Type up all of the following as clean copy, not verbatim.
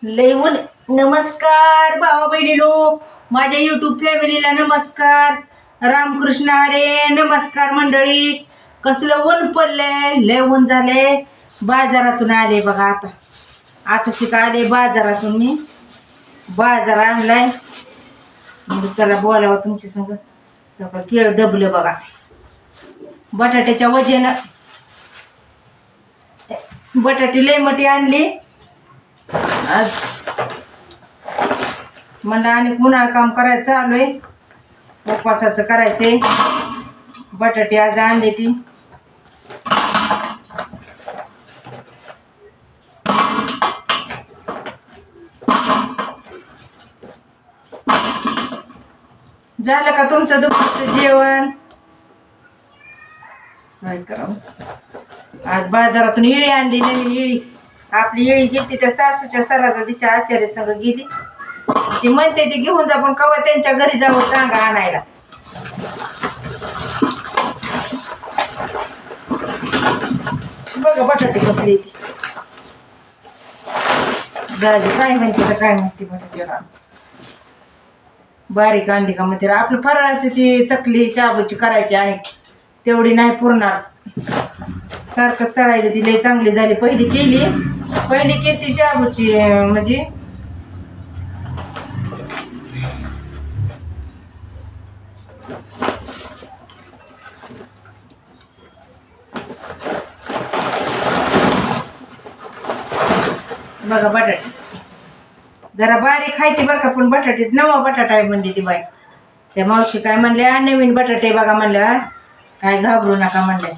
लेवून नमस्कार भावा बहिणीनो, माझ्या यूट्यूब फॅमिलीला नमस्कार. रामकृष्ण हरे. नमस्कार मंडळी. कसलं ऊन पडलंय, लय ऊन झाले. बाजारातून आले बघा. आता शिका आले बाजारातून. मी बाजार आणलाय. म्हणजे चला बोलावं तुमच्या संग. केळ दबलं बघा. बटाट्याच्या वजेनं बटाटी लय मोठी आणली आज. म्हणलं आणि पुन्हा काम करायचं चालू आहे. उपवासाचं करायचंय. बटाटे आज आणले ती. झालं का तुमचं दुपारचं जेवण? काय करावं. आज बाजारातून इळी आणली, नवीन इळी. आपली इळी गेली त्या सासूच्या सरादा दिशा आचार्य संग गेली. ती म्हणते ती घेऊन जा, पण कवा त्यांच्या घरी जाऊ सांगा आणायला. बघा बटाटे कसली ती. दाजी काय म्हणते तर काय म्हणते बटाट्याला. बारीक आणली का म्हणते आपलं फराळाचं ती चकली शाबूची करायची आहे, तेवढी नाही पुरणार. सारखंच तळायला ती लई चांगली झाली. पहिली केली शाबूची म्हणजे बघा बटाटे जरा बारीक खायते बरं का, पण बटाटे नवा बटाटा आहे म्हणली ती बाई. त्या मावशी काय म्हणल्या, नवीन बटाटे बघा म्हणल्या, काय घाबरू नका म्हणल्या.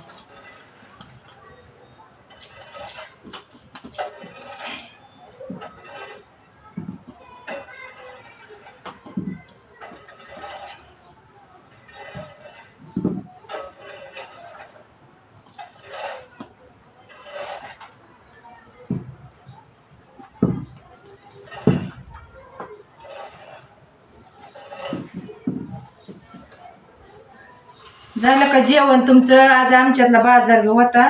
झालं का जेवण तुमचं? आज आमच्यातला बाजार होता.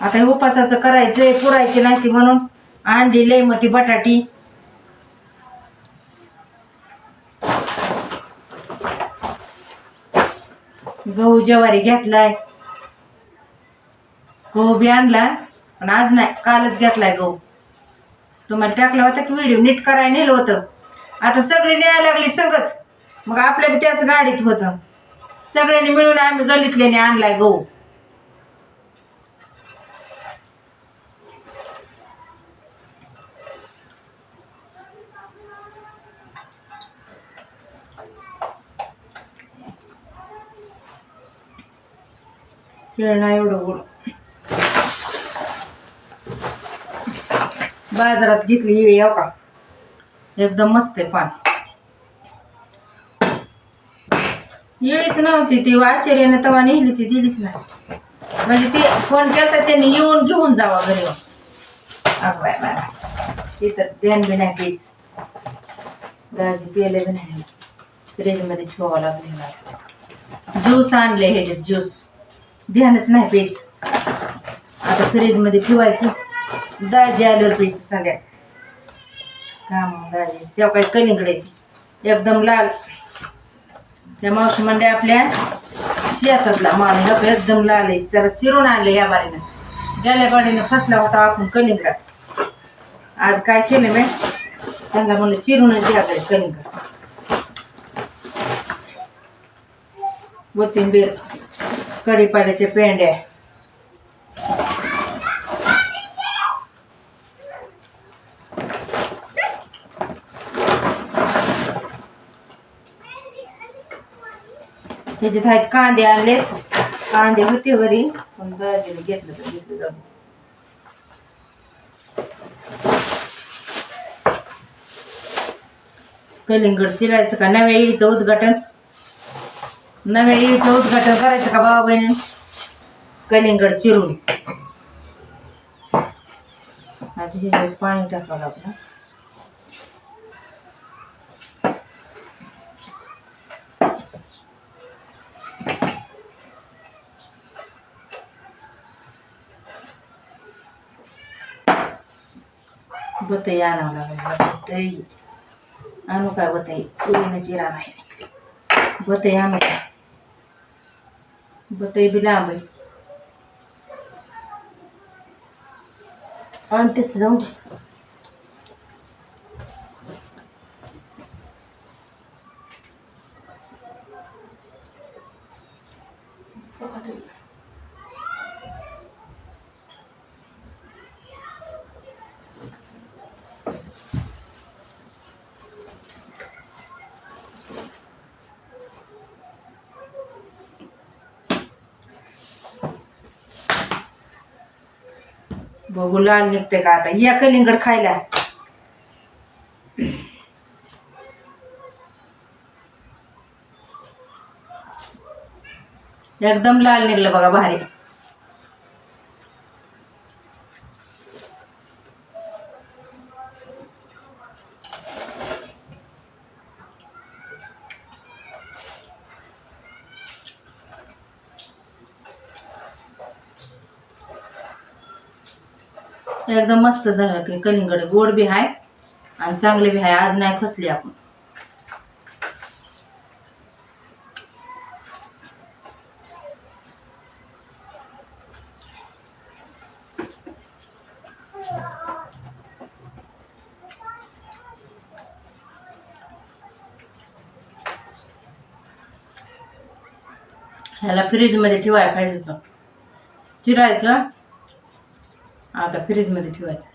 आता हे उपासाचं करायचंय, पुरायची नाही ती म्हणून आणली लय मोठी बटाटी. गहू ज्वारी घेतलाय. गहू बी आणला, पण आज नाही, कालच घेतलाय गहू. तुम्हाला टाकला होता की व्हिडिओ, नीट करायला नेलं होतं. आता सगळी न्यायला लागली संगच, मग आपल्या बी त्याच गाडीत होतं. सगळ्यांनी मिळून आम्ही गल्लीतल्याने आणलाय गहू. खेळणं एवढं गोड. बाजारात घेतली इळी हो का, एकदम मस्त आहे पान. इळीच नव्हती ती, आचार्याने तवा नेली ती दिलीच नाही. म्हणजे ती फोन केला त्यांनी येऊन घेऊन जावा घरी. अग बाय बाय, ती तर ध्यान बी नाही प्यायच. दाजी पिले बी नाही. फ्रीजमध्ये ठेवावं लागले. ज्यूस आणले, हे ज्यूस ध्यानच नाही प्यायचं. आता फ्रीजमध्ये ठेवायचं. दाजी आल्यावर प्यायचं सगळ्यात. काम दाजी तेव्हा काही कलिंगड येते एकदम लाल. त्या मावशी म्हणले आपल्या शेतातला माल एकदम लाल आहे. जरा चिरून आणले या बारीनं. गेल्या बारीनं फसला होता आपण कलिंगडात. आज काय केलं मी त्यांना म्हणलं चिरूनच द्या कलिंगड. कोथिंबीर, कढीपाल्याच्या पेंड्या, ह्याच्यात आहेत कांदे आणले. कांदे होते वरी, पण दाजीने घेतलं तर घेतलं जाऊ. कलिंगड चिरायचं का? नव्या इळीचं उद्घाटन करायचं का भावा बहिणी? कलिंगड चिरून आता ह्याच्यात पाणी टाकावं लागलं. बतई आणावं लागेल. बतई आणू काय? बतई येण्याची रान आहे. बतई आणू काय? बतई बी लांब आहे. आणतेच जाऊन दे. बघू लाल निघते का आता. या कलिंगड खायला. एकदम लाल निघलं बघा, भारी. एकदम मस्त झालं की कलिंगड. गोड बी आहे आणि चांगले बी आहे. आज नाही फसले आपण. ह्याला फ्रीजमध्ये ठेवायला पाहिजे होतं. चिरायचं आता फ्रीजमध्ये ठेवायचं.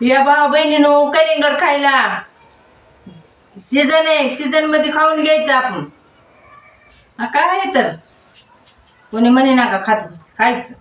या भाऊ बहिणीनो, कलिंगड खायला. सीझन आहे. सीझन मध्ये खाऊन घ्यायचं आपण. काय आहे तर कोणी म्हणे नका खात बसते, खायचं.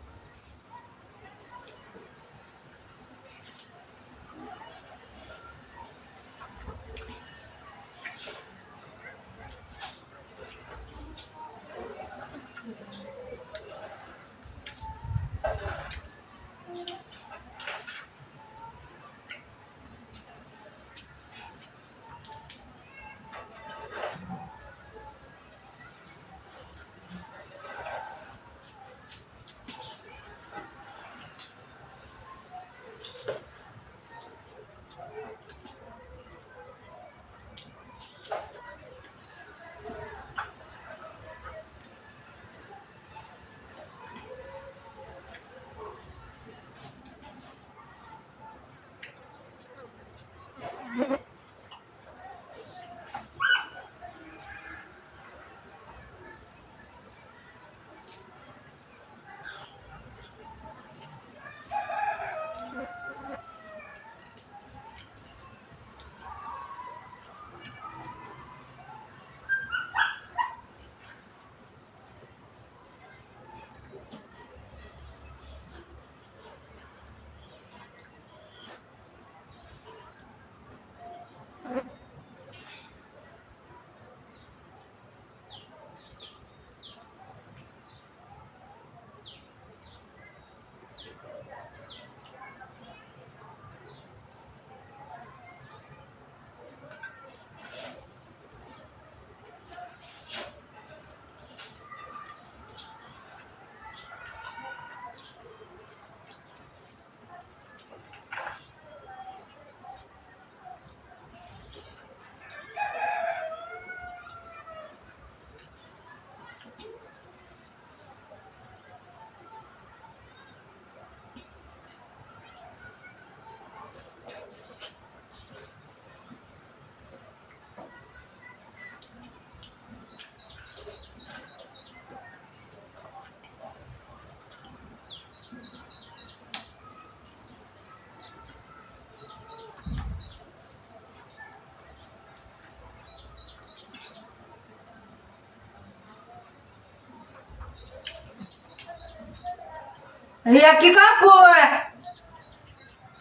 या की कापूय.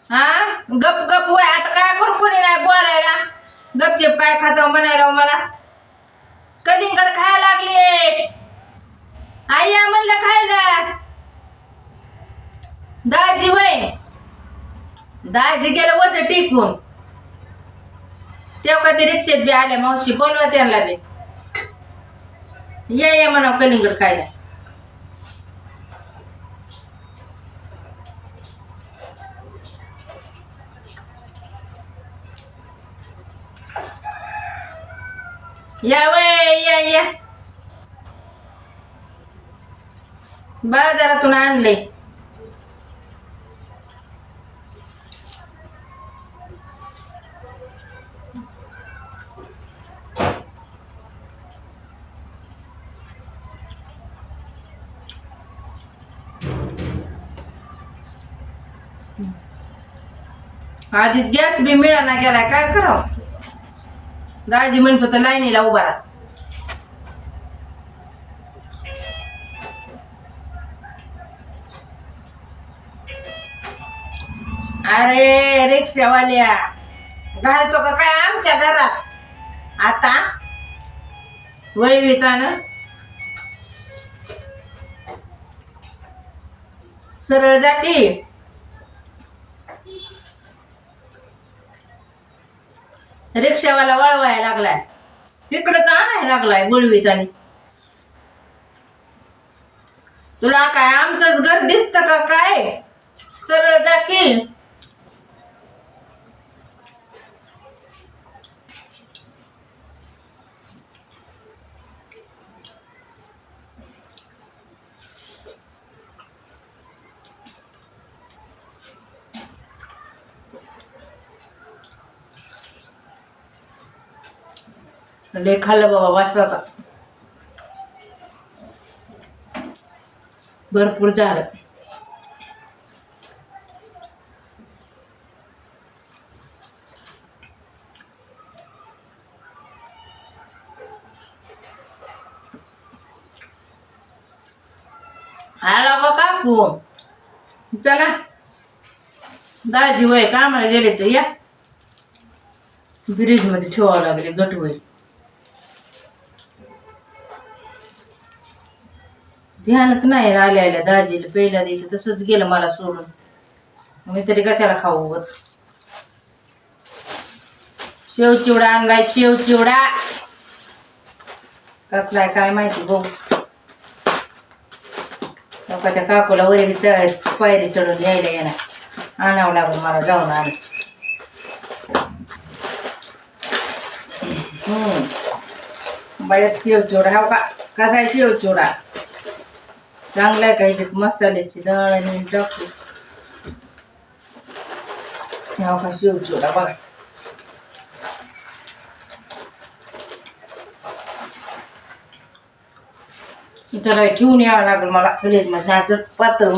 हा गप गप वय. आता काय करू, कोणी नाही बोलायला. गपचेप काय खातो म्हणायला मला. कलिंगड खायला लागले. आई या म्हणलं खायला. दाजी वय दाजी गेलं वज टिकून. तेव्हा ते रिक्षेत बी आल्या. मावशी बोलवा त्यांना बी. या म्हणा कलिंगड खायला. या वय या बाजारातून आणले. आधीच गॅस बी मिळाना गेलाय. काय करावं. दाजी म्हणतो तर लाईनीला उभा राहा. अरे रिक्षावाल्या घालतो का काय आमच्या घरात आता. वळवीचा ना सरळ जाती. रिक्षावाला वळवायला लागलाय. इकडंच आणायला लागलाय वळवीतानी. तुला काय आमचंच घर दिसतं का काय. सरळ जा की. लय खाल्लं बाबा. वाजता भरपूर झालं. आला बा काकू. चला दाजी वय कामाला गेले तर या. फ्रीज मध्ये ठेवावं लागले गट होईल. ध्यानच नाही आल्या दाजीला पहिला द्यायचं. तसंच गेलं मला सोडून. मी तरी कशाला खाऊ उगाच. शेव चिवडा आणलाय. शेव चिवडा कसलाय काय माहिती बघू. त्या काकूला वरी पायरी चढून यायला येणार. आणावं लागून मला जाऊन आण. बऱ्याच शेव चिवडा हो का. कसा आहे शेव चिवडा. चांगला आहे का. ह्याच्यात मसाल्याची डाळ आणि टाकू. हो का शेव चिवडा बघा. इथं ठेवून यावं लागेल मला फ्रीज मध्ये. पातळ